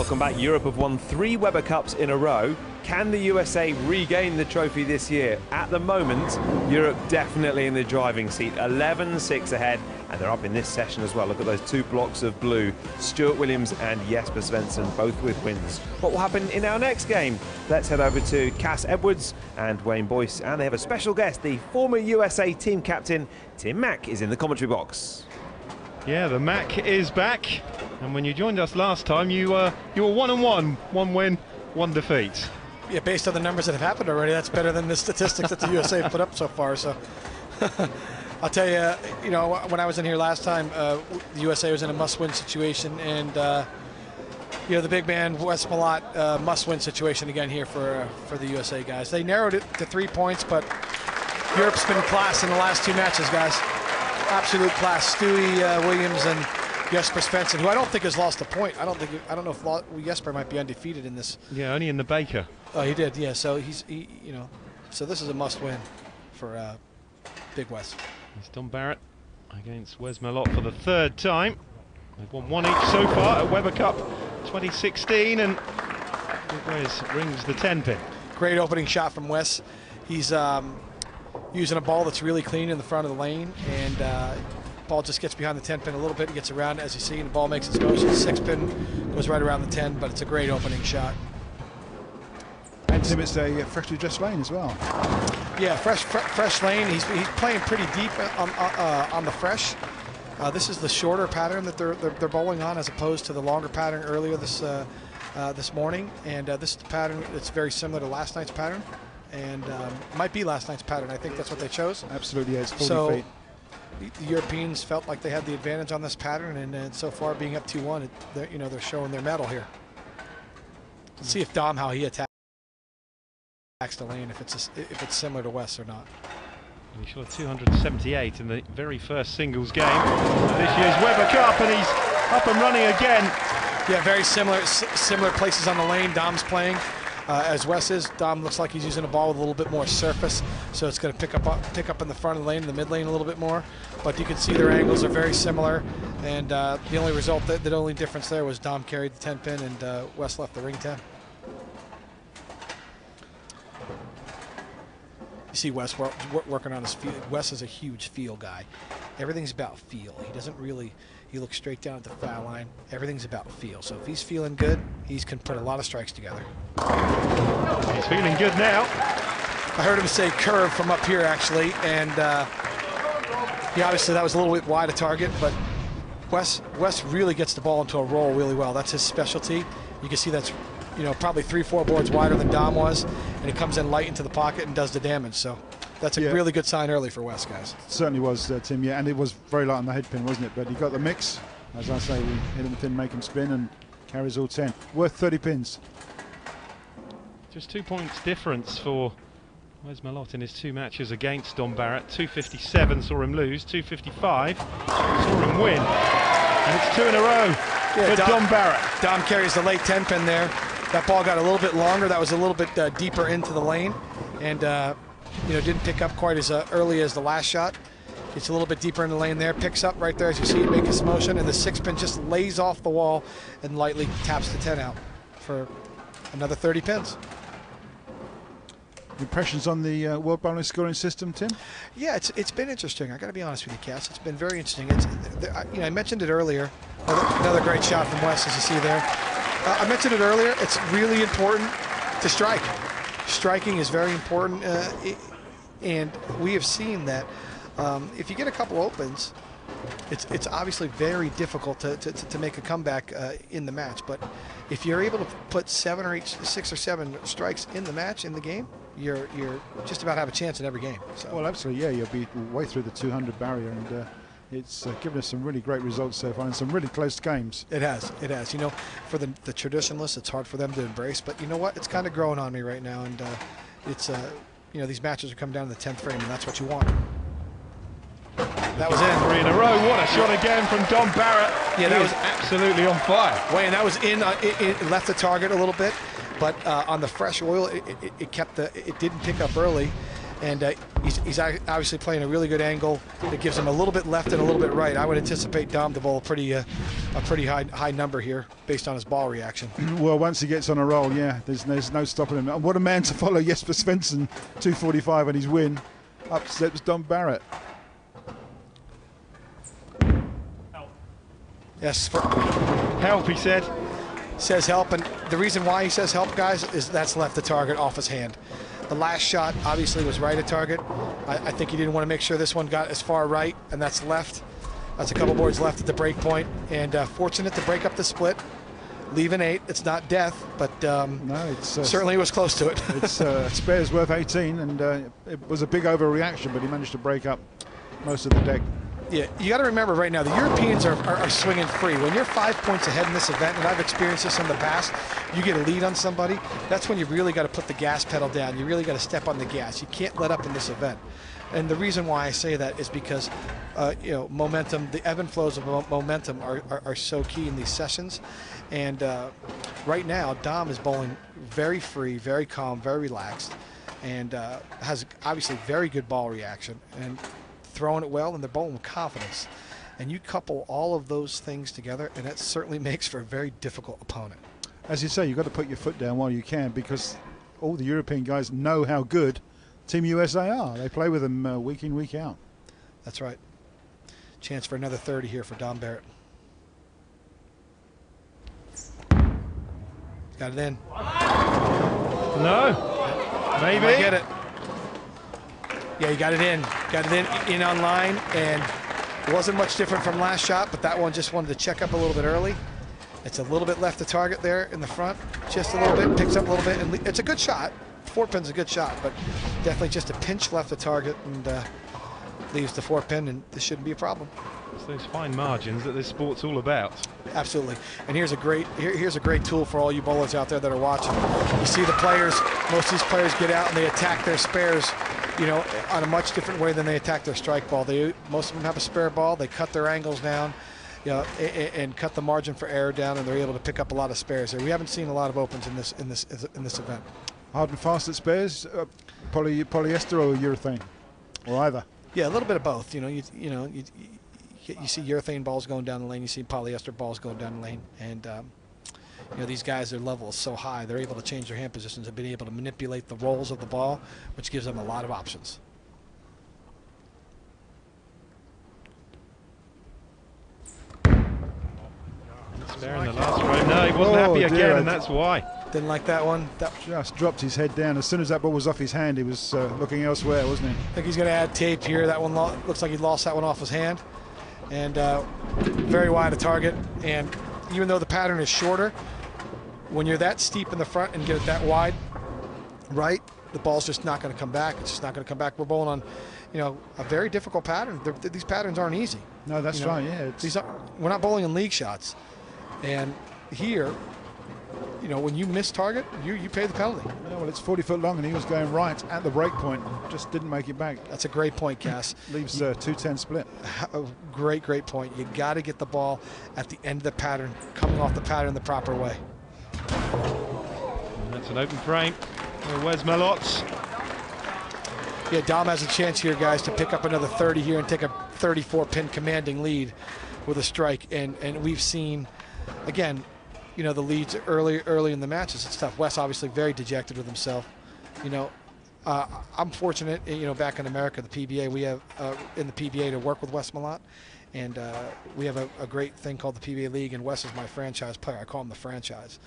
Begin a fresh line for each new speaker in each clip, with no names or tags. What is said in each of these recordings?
Welcome back. Europe have won 3 Weber Cups in a row. Can the USA regain the trophy this year? At the moment, Europe definitely in the driving seat. 11-6 ahead, and they're up in this session as well. Look at those 2 blocks of blue. Stuart Williams and Jesper Svensson, both with wins. What will happen in our next game? Let's head over to Cass Edwards and Wayne Boyce, and they have a special guest. The former USA team captain, Tim Mack, is in the commentary box.
Yeah, the Mac is back, and when you joined us last time, you were 1-1, 1 win, 1 defeat.
Yeah, based on the numbers that have happened already, that's better than the statistics that the USA have put up so far. So, I'll tell you, when I was in here last time, the USA was in a must-win situation, and the big man Wes Malott must-win situation again here for the USA guys. They narrowed it to 3 points, but Europe's been class in the last 2 matches, guys. Absolute class. Stewie Williams and Jesper Svensson, who I don't think has lost a point. I don't know if Jesper might be undefeated in this.
Yeah, only in the Baker.
Oh, he did. Yeah. So so this is a must-win for Big Wes.
It's Don Barrett against Wes Malott for the 3rd time. They've won 1 each so far at Weber Cup 2016, and Big Wes rings the 10-pin.
Great opening shot from Wes. He's using a ball that's really clean in the front of the lane, and ball just gets behind the 10-pin a little bit. He gets around it, as you see, and the ball makes its motion. 6-pin goes right around the 10, but it's a great opening shot.
And Tim, it's a freshly dressed lane as well.
Yeah, fresh lane. He's playing pretty deep on the fresh. This is the shorter pattern that they're bowling on, as opposed to the longer pattern earlier this morning. And this is the pattern that's very similar to last night's pattern, and might be last night's pattern. I think that's what they chose.
Absolutely, yeah, it's 40 feet.
The Europeans felt like they had the advantage on this pattern, and so far, being up 2-1, they're showing their mettle here. Let's see if Dom, how he attacks the lane, if it's similar to Wes or not.
He shot 278 in the very first singles game of this year's Weber Cup, and he's up and running again.
Yeah, very similar places on the lane Dom's playing as Wes is. Dom looks like he's using a ball with a little bit more surface, so it's going to pick up in the front of the lane, in the mid lane a little bit more. But you can see their angles are very similar, and the only result, the only difference there was Dom carried the 10-pin and Wes left the ring 10. You see Wes working on his feel. Wes is a huge feel guy. Everything's about feel. He doesn't really, he looks straight down at the foul line. Everything's about feel. So if he's feeling good, he can put a lot of strikes together.
He's feeling good now.
I heard him say curve from up here, actually, and obviously that was a little bit wide a target, but Wes really gets the ball into a roll really well. That's his specialty. You can see that's probably 3-4 boards wider than Dom was, and it comes in light into the pocket and does the damage. So that's a really good sign early for Wes, guys.
It certainly was, Tim, yeah, and it was very light on the head pin, wasn't it? But he got the mix. As I say, we hit him pin, make him spin, and carries all 10. Worth 30 pins.
Just 2 points difference for Wes Malott in his 2 matches against Don Barrett. 257 saw him lose, 255 saw him win, and it's 2 in a row for Don Barrett.
Dom carries the late 10-pin there. That ball got a little bit longer. That was a little bit deeper into the lane, and didn't pick up quite as early as the last shot. It's a little bit deeper in the lane there. Picks up right there, as you see, make his motion, and the 6-pin just lays off the wall and lightly taps the 10 out for another 30 pins.
Impressions on the World Bowling Scoring System, Tim?
Yeah, it's been interesting. I got to be honest with you, Cass. It's been very interesting. I mentioned it earlier. Another great shot from Wes, as you see there. I mentioned it earlier. It's really important to strike. Striking is very important, and we have seen that if you get a couple opens, it's obviously very difficult to make a comeback in the match. But if you're able to put 6 or 7 strikes in the match, in the game, you're just about have a chance in every game. So.
Well, absolutely, yeah. You'll be way through the 200 barrier, and it's given us some really great results so far and some really close games.
It has. For the traditionalists, it's hard for them to embrace, but you know what? It's kind of growing on me right now, and it's these matches are coming down to the 10th frame, and that's what you want. That was in.
3 in a row. What a shot again from Don Barrett.
Yeah, that was
absolutely on fire.
Wayne, that was in. It left the target a little bit, but on the fresh oil, it didn't pick up early, And he's obviously playing a really good angle that gives him a little bit left and a little bit right. I would anticipate Dom to bowl a pretty high number here based on his ball reaction.
Well, once he gets on a roll, yeah, there's no stopping him. And what a man to follow Jesper Svensson, 245 on his win. Up steps Dom Barrett.
Yes.
Help, he said.
Says help, and the reason why he says help, guys, is that's left the target off his hand. The last shot obviously was right at target. I think he didn't want to make sure this one got as far right, and that's left. That's a couple boards left at the break point, and fortunate to break up the split. Leave an 8. It's not death, but
no, it's
certainly was close to it.
It's spares worth 18, and it was a big overreaction, but he managed to break up most of the deck.
Yeah, you got to remember right now, the Europeans are swinging free. When you're 5 points ahead in this event, and I've experienced this in the past, you get a lead on somebody, that's when you really got to put the gas pedal down. You really got to step on the gas. You can't let up in this event. And the reason why I say that is because, you know, momentum, the ebb and flows of momentum are so key in these sessions. And right now, Dom is bowling very free, very calm, very relaxed, and has obviously very good ball reaction. And throwing it well, and they're bowling with confidence. And you couple all of those things together, and that certainly makes for a very difficult opponent.
As you say, you've got to put your foot down while you can, because all the European guys know how good Team USA are. They play with them week in, week out.
That's right. Chance for another 30 here for Dom Barrett. Got it in.
No. Maybe.
Might get it. Yeah, he got it in. Got it in on line, and it wasn't much different from last shot, but that one just wanted to check up a little bit early. It's a little bit left the target there in the front, just a little bit, picks up a little bit, and it's a good shot. 4 pin's a good shot, but definitely just a pinch left the target, and leaves the 4 pin, and this shouldn't be a problem.
It's those fine margins that this sport's all about.
Absolutely. And here's a great tool for all you bowlers out there that are watching. You see the players, most of these players get out and they attack their spares, you know, on a much different way than they attack their strike ball. Most of them have a spare ball. They cut their angles down, you know, and cut the margin for error down, and they're able to pick up a lot of spares here. We haven't seen a lot of opens in this event.
Hard and fast at spares, polyester or urethane, or either.
Yeah, a little bit of both. You know, you see urethane balls going down the lane. You see polyester balls going down the lane, and you know, these guys, their level is so high, they're able to change their hand positions and being able to manipulate the rolls of the ball, which gives them a lot of options.
Spare in the last row. No, he wasn't happy again, and that's why.
Didn't like that one. That
just dropped his head down. As soon as that ball was off his hand, he was looking elsewhere, wasn't he?
I think he's going to add tape here. That one looks like he lost that one off his hand. And very wide of target. And even though the pattern is shorter, when you're that steep in the front and get it that wide, right, the ball's just not going to come back. It's just not going to come back. We're bowling on, you know, a very difficult pattern. These patterns aren't easy.
No, that's right, yeah.
We're not bowling in league shots. And here, you know, when you miss target, you pay the penalty.
Yeah, well, it's 40 foot long, and he was going right at the break point, just didn't make it back.
That's a great point, Cass.
Leaves 210 split.
A great point. You got to get the ball at the end of the pattern, coming off the pattern the proper way.
And that's an open frame. Where's Malott?
Yeah, Dom has a chance here, guys, to pick up another 30 here and take a 34-pin commanding lead with a strike. And we've seen, again, you know, the leads early in the matches. It's tough. Wes obviously very dejected with himself. You know, I'm fortunate, you know, back in America, the PBA, we have in the PBA to work with Wes Malott, and we have a great thing called the PBA League, and Wes is my franchise player. I call him the franchise.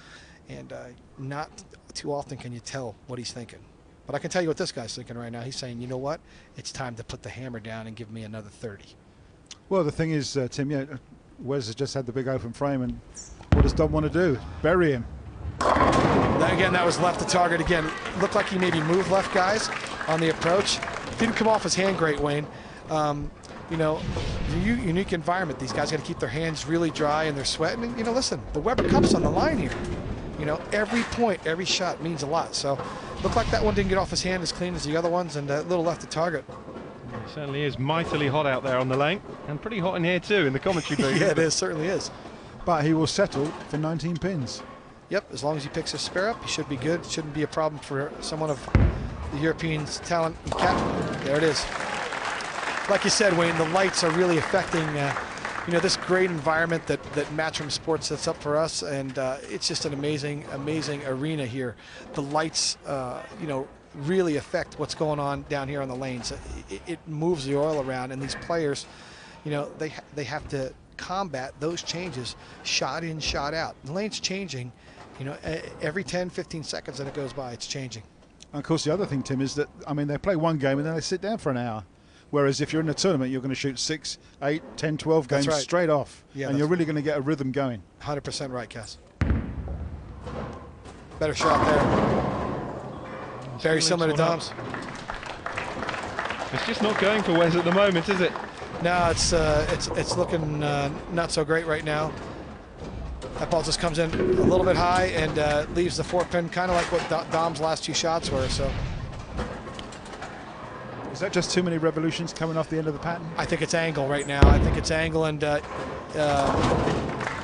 And not too often can you tell what he's thinking. But I can tell you what this guy's thinking right now. He's saying, you know what? It's time to put the hammer down and give me another 30.
Well, the thing is, Tim, yeah, Wes has just had the big open frame, and what does Dom want to do? Bury him.
Again, that was left to target. Again, looked like he maybe moved left, guys, on the approach. Didn't come off his hand great, Wayne. You know, unique environment. These guys got to keep their hands really dry, and they're sweating. And, you know, listen, the Weber Cup's on the line here. You know, every point, every shot means a lot. So, looked like that one didn't get off his hand as clean as the other ones, and a little left to target.
It certainly is mightily hot out there on the lane, and pretty hot in here too in the commentary booth.
Yeah, it is, certainly is.
But he will settle for 19 pins.
Yep, as long as he picks his spare up, he should be good. It shouldn't be a problem for someone of the Europeans' talent. There it is. Like you said, Wayne, the lights are really affecting this great environment that Matchroom Sports sets up for us, and it's just an amazing arena here. The lights, really affect what's going on down here on the lanes. It moves the oil around, and these players, they have to combat those changes, shot in, shot out. The lane's changing, every 10, 15 seconds that it goes by, it's changing.
And of course, the other thing, Tim, is that, they play one game and then they sit down for an hour. Whereas if you're in a tournament, you're going to shoot 6, 8, 10, 12 games straight off. Yeah, and you're really going to get a rhythm going.
100% right, Cass. Better shot there. Very similar to Dom's.
It's just not going for Wes at the moment, is it?
No, it's looking not so great right now. That ball just comes in a little bit high and leaves the 4-pin, kind of like what Dom's last 2 shots were. So.
Is that just too many revolutions coming off the end of the pattern?
I think it's angle right now. I think it's angle, and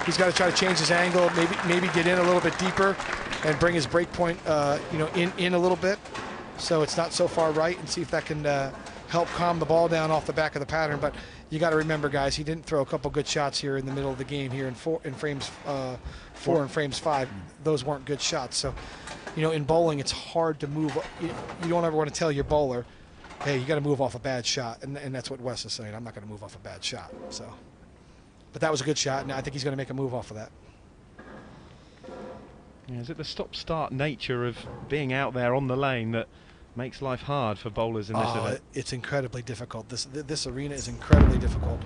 he's got to try to change his angle, maybe get in a little bit deeper and bring his break point in a little bit so it's not so far right, and see if that can help calm the ball down off the back of the pattern. But you got to remember, guys, he didn't throw a couple good shots here in the middle of the game here in frames 4 and frames 5. Those weren't good shots. So, in bowling, it's hard to move. You don't ever want to tell your bowler, hey, you got to move off a bad shot, and that's what Wes is saying. I'm not going to move off a bad shot. So, but that was a good shot, and I think he's going to make a move off of that.
Yeah, is it the stop-start nature of being out there on the lane that makes life hard for bowlers in this event?
It's incredibly difficult. This arena is incredibly difficult.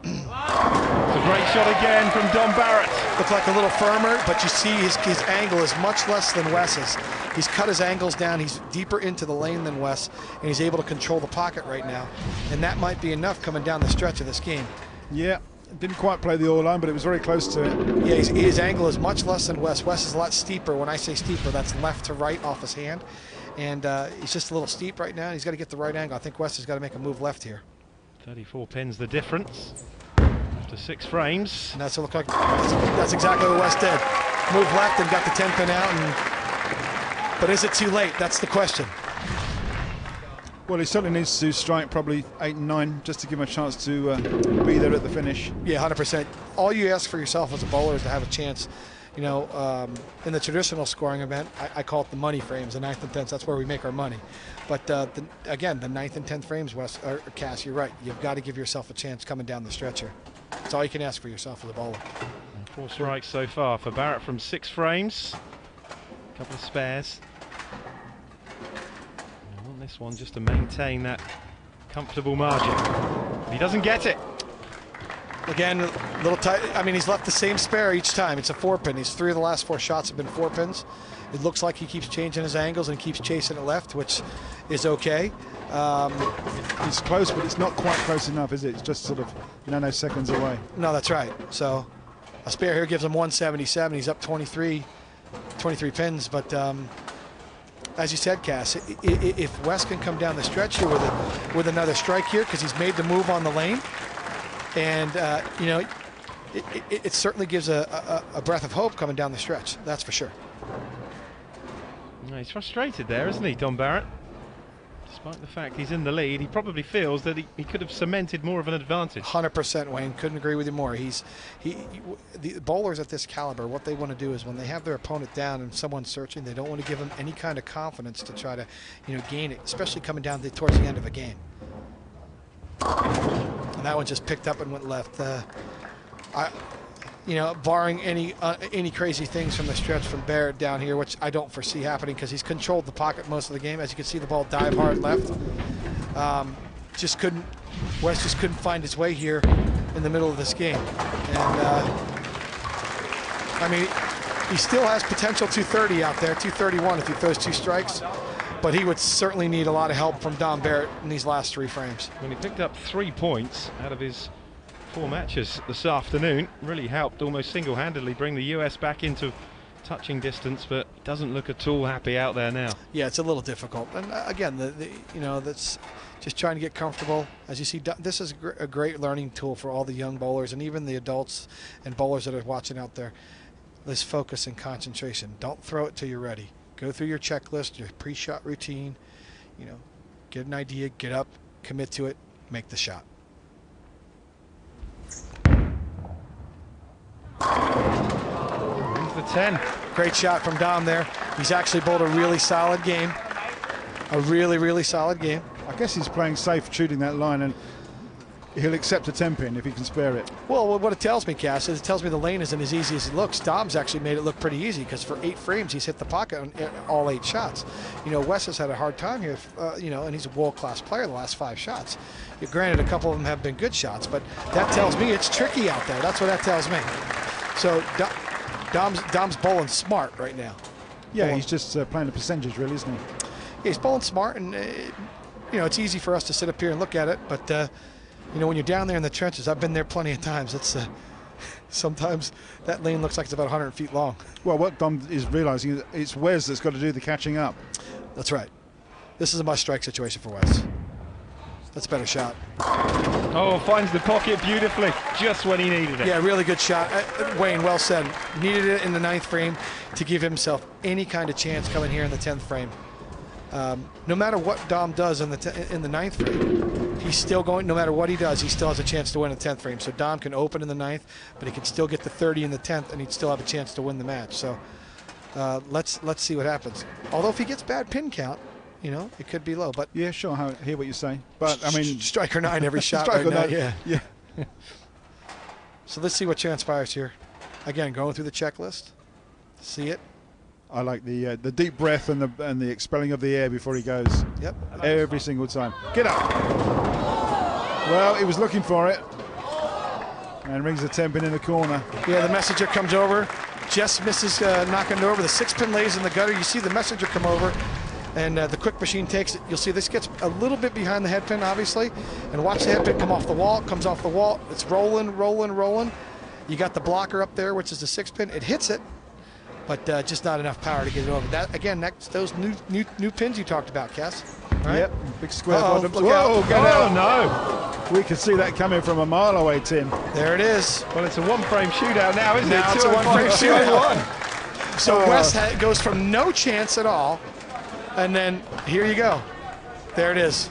It's a great shot again from Dom Barrett.
Looked like a little firmer, but you see his angle is much less than Wes's. He's cut his angles down. He's deeper into the lane than Wes, and he's able to control the pocket right now. And that might be enough coming down the stretch of this game.
Yeah, didn't quite play the oil line, but it was very close to it.
Yeah, his angle is much less than Wes. Wes is a lot steeper. When I say steeper, that's left to right off his hand. And he's just a little steep right now. He's got to get the right angle. I think Wes has got to make a move left here.
34 pins the difference after 6 frames.
And that's exactly what Wes did. Move left and got the 10-pin out. But is it too late? That's the question.
Well, he certainly needs to strike probably 8 and 9 just to give him a chance to be there at the finish.
Yeah, 100%. All you ask for yourself as a bowler is to have a chance. In the traditional scoring event, I call it the money frames, the 9th and 10th. That's where we make our money. But again, the 9th and 10th frames, Cass, you're right. You've got to give yourself a chance coming down the stretch here. That's all you can ask for yourself as a bowler.
4 strikes so far for Barrett from 6 frames. A couple of spares. I want this one just to maintain that comfortable margin. If he doesn't get it.
Again, a little tight. I mean, he's left the same spare each time. It's a 4-pin. His 3 of the last 4 shots have been 4-pins. It looks like he keeps changing his angles and keeps chasing it left, which is okay.
It's close, but it's not quite close enough, is it? It's just sort of nanoseconds away.
No, that's right. So a spare here gives him 177. He's up 23 pins. But as you said, Cass, if Wes can come down the stretch here with another strike here, because he's made the move on the lane, and it certainly gives a breath of hope coming down the stretch. That's for sure.
No, he's frustrated there, isn't he, Dom Barrett? Despite the fact he's in the lead, he probably feels that he could have cemented more of an advantage.
100%, Wayne. Couldn't agree with you more. The bowlers at this caliber, what they want to do is when they have their opponent down and someone's searching, they don't want to give them any kind of confidence to try to, gain it, especially coming down towards the end of a game. And that one just picked up and went left. Barring any crazy things from the stretch from Barrett down here, which I don't foresee happening because he's controlled the pocket most of the game. As you can see, the ball dive hard left. Wes just couldn't find his way here in the middle of this game. And I mean, he still has potential 230 out there, 231 if he throws 2 strikes. But he would certainly need a lot of help from Dom Barrett in these last 3 frames.
When he picked up 3 points out of his 4 matches this afternoon, really helped almost single-handedly bring the US back into touching distance, but doesn't look at all happy out there now.
Yeah, it's a little difficult. And again, that's just trying to get comfortable. As you see, this is a great learning tool for all the young bowlers and even the adults and bowlers that are watching out there. This focus and concentration. Don't throw it till you're ready. Go through your checklist, your pre-shot routine, You know, get an idea, get up, commit to it, make the shot.
Here's the 10.
Great shot from Dom there. He's actually bowled a really solid game. A really, really solid game.
I guess he's playing safe, shooting that line, and he'll accept a 10-pin if he can spare it.
Well, what it tells me, Cass, is it tells me the lane isn't as easy as it looks. Dom's actually made it look pretty easy because for 8 frames, he's hit the pocket on all 8 shots. You know, Wes has had a hard time here, you know, and he's a world-class player the last 5 shots. Granted, a couple of them have been good shots, but that tells me it's tricky out there. That's what that tells me. So Dom's bowling smart right now.
Yeah, he's just playing the percentages, really, isn't he?
Yeah, he's bowling smart, and you know, it's easy for us to sit up here and look at it, but you know, when you're down there in the trenches, I've been there plenty of times. It's sometimes that lane looks like it's about 100 feet long.
Well, what Dom is realizing is it's Wes that's got to do the catching up.
That's right. This is a must-strike situation for Wes. That's a better shot.
Oh, finds the pocket beautifully, just when he needed it.
Yeah, really good shot. Wayne, well said. Needed it in the 9th frame to give himself any kind of chance coming here in the 10th frame. No matter what Dom does in the 9th frame, he's still going. No matter what he does, he still has a chance to win a 10th frame. So Dom can open in the 9th, but he can still get the 30 in the 10th, and he'd still have a chance to win the match. So let's see what happens. Although if he gets bad pin count, you know, it could be low. But
yeah, sure, I hear what you say. But I mean,
striker 9 every shot right now. Yeah. So let's see what transpires here. Again, going through the checklist. See it.
I like the deep breath and the expelling of the air before he goes.
Yep.
Every single time. Get up. Well, he was looking for it. And rings the 10-pin in the corner.
Yeah, the messenger comes over. Just misses knocking it over. The 6-pin lays in the gutter. You see the messenger come over. And the quick machine takes it. You'll see this gets a little bit behind the head pin, obviously. And watch the head pin come off the wall. It comes off the wall. It's rolling, rolling, rolling. You got the blocker up there, which is the 6-pin. It hits it, but just not enough power to get it over. That again, that's those new pins you talked about, Cass. Right?
Yep, big square bottom.
Whoa,
get out.
No.
We could see that coming from a mile away, Tim.
There it is.
Well, it's a 1-frame shootout now, isn't it?
Now it's a 1-frame shootout. So Wes goes from no chance at all, and then here you go. There it is.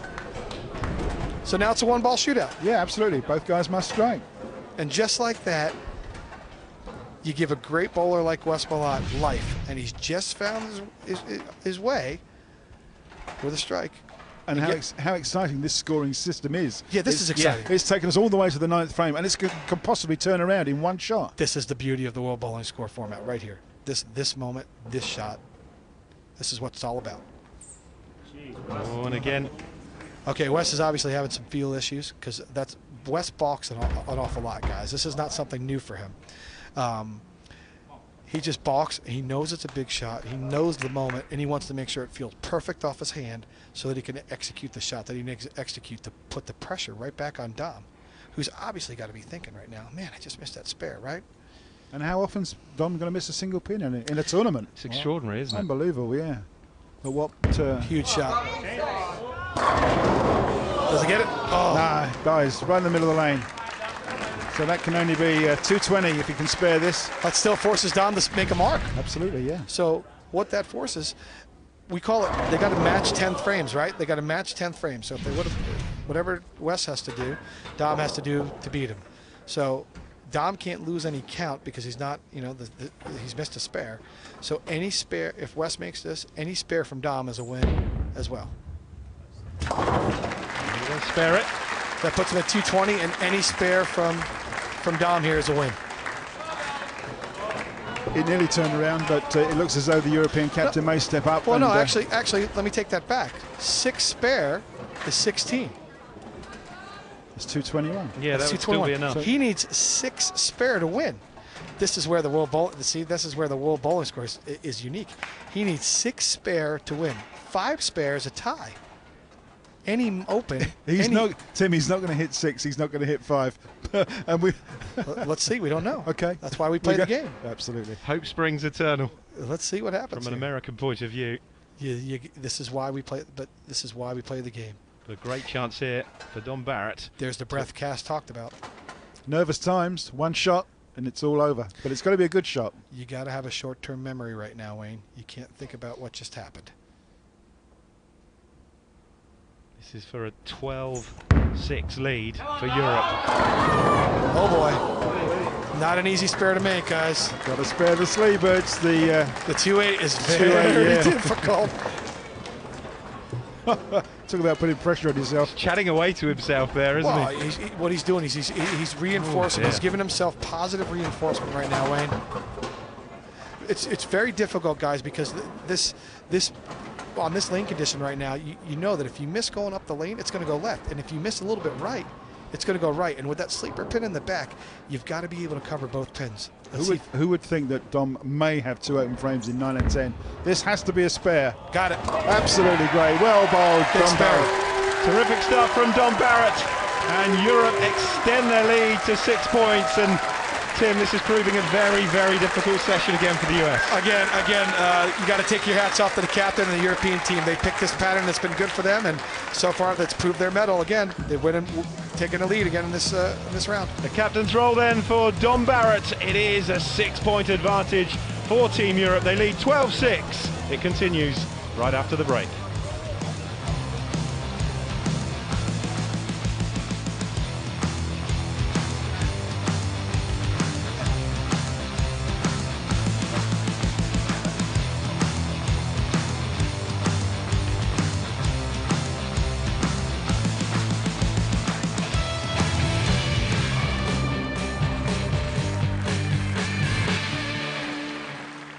So now it's a 1-ball shootout.
Yeah, absolutely. Both guys must strike.
And just like that, you give a great bowler like Wes Malott life, and he's just found his way with a strike.
And how exciting this scoring system is.
Yeah, this is exciting.
Yeah, it's taken us all the way to the 9th frame, and it can possibly turn around in one shot.
This is the beauty of the World Bowling Score format right here. This moment, this shot. This is what it's all about.
Oh, and again.
Okay, Wes is obviously having some feel issues because Wes balks an awful lot, guys. This is not something new for him. He just balks. He knows it's a big shot. He knows the moment, and he wants to make sure it feels perfect off his hand so that he can execute the shot that he needs to execute to put the pressure right back on Dom, who's obviously got to be thinking right now, man, I just missed that spare, right?
And how often's Dom going to miss a single pin in a tournament?
It's extraordinary, isn't it?
Unbelievable, yeah. But what...
Huge shot. Does he get it? Oh.
Nah, guys, right in the middle of the lane. So that can only be 220 if he can spare this.
That still forces Dom to make a mark.
Absolutely, yeah.
So what that forces, we call it, they got to match 10th frames, right? They got to match 10th frames. So if they would have, whatever Wes has to do, Dom has to do to beat him. So Dom can't lose any count because he's not, you know, he's missed a spare. So any spare, if Wes makes this, any spare from Dom is a win as well.
Spare it.
That puts him at 220, and any spare from Dom here is a win.
It nearly turned around, but it looks as though the European captain may step up.
Well, no, actually, let me take that back. 6 spare is 16.
It's 221.
Yeah, that would still be enough.
So he needs 6 spare to win. This is where the World Bowling Score is unique. He needs 6 spare to win. 5 spare is a tie. Any open.
He's not going to hit 6. He's not going to hit 5. And
let's see. We don't know.
Okay.
That's why we play the game.
Absolutely.
Hope springs eternal.
Let's see what happens.
From an American point of view.
This is why we play. But this is why we play the game.
A great chance here for Dom Barrett.
There's the breath Cass talked about.
Nervous times. One shot and it's all over. But it's got to be a good shot.
You got to have a short-term memory right now, Wayne. You can't think about what just happened.
This is for a 12-6 lead for Europe.
Oh boy. Not an easy spare to make, guys.
Got to spare the sleeve, but it's the
2-8 is very difficult.
Talk about putting pressure on yourself.
Chatting away to himself there, isn't he?
What he's doing is he's reinforcing. He's giving himself positive reinforcement right now, Wayne. It's very difficult, guys, because this on this lane condition right now, you know that if you miss going up the lane, it's going to go left, and if you miss a little bit right, it's going to go right. And with that sleeper pin in the back, you've got to be able to cover both pins.
Who would think that Dom may have 2 open frames in 9 and 10? This has to be a spare.
Got it.
Absolutely great. Well bowled, Dom Barrett.
Terrific stuff from Dom Barrett. And Europe extend their lead to 6 points. And Tim, this is proving a very, very difficult session again for the US.
Again, you got to take your hats off to the captain and the European team. They picked this pattern that's been good for them, and so far that's proved their mettle. Again, they've taken a lead again in this round.
The captain's role then for Dom Barrett. It is a 6-point advantage for Team Europe. They lead 12-6. It continues right after the break.